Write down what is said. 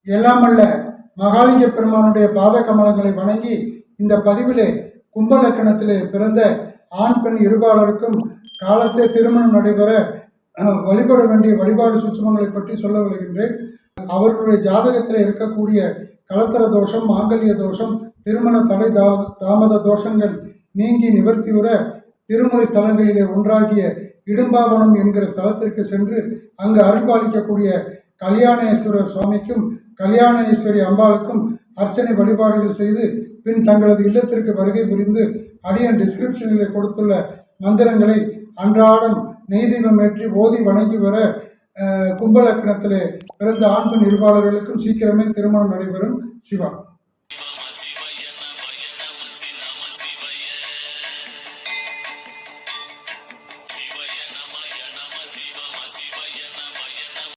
எல்லாமல்ல மகாலிங்க பெருமானுடைய பாத கமலங்களை வணங்கி இந்த பதிவிலே கும்ப லக்கணத்திலே பிறந்த ஆண் பெண் இருபாலருக்கும் காலத்தே திருமணம் நடைபெற வழிபட வேண்டிய வழிபாடு சூட்சுமங்களை பற்றி சொல்ல வருகின்றேன். அவர்களுடைய ஜாதகத்தில் இருக்கக்கூடிய கலத்தர தோஷம், மாங்கல்ய தோஷம், திருமண தடை தாமத தோஷங்கள் நீங்கி நிவர்த்தியுற திருமுறை ஸ்தலங்களிலே ஒன்றாகிய இடும்பாவனம் என்கிற ஸ்தலத்திற்கு சென்று அங்கு அருள்பாலிக்கக்கூடிய கல்யாணேஸ்வரர் சுவாமிக்கும் கல்யாணேஸ்வரி அம்பாளுக்கும் அர்ச்சனை வழிபாடுகள் செய்து பின் தங்களது இல்லத்திற்கு வருகை புரிந்து அடியன் டிஸ்கிரிப்ஷனில் கொடுத்துள்ள மந்திரங்களை அன்றாடம் நெய்தீபம் ஏற்றி ஓதி வணங்கி வர கும்பலக்கணத்திலே பிறந்த ஆண் பெண் இருபாளர்களுக்கும் சீக்கிரமே திருமணம் நடைபெறும். சிவா.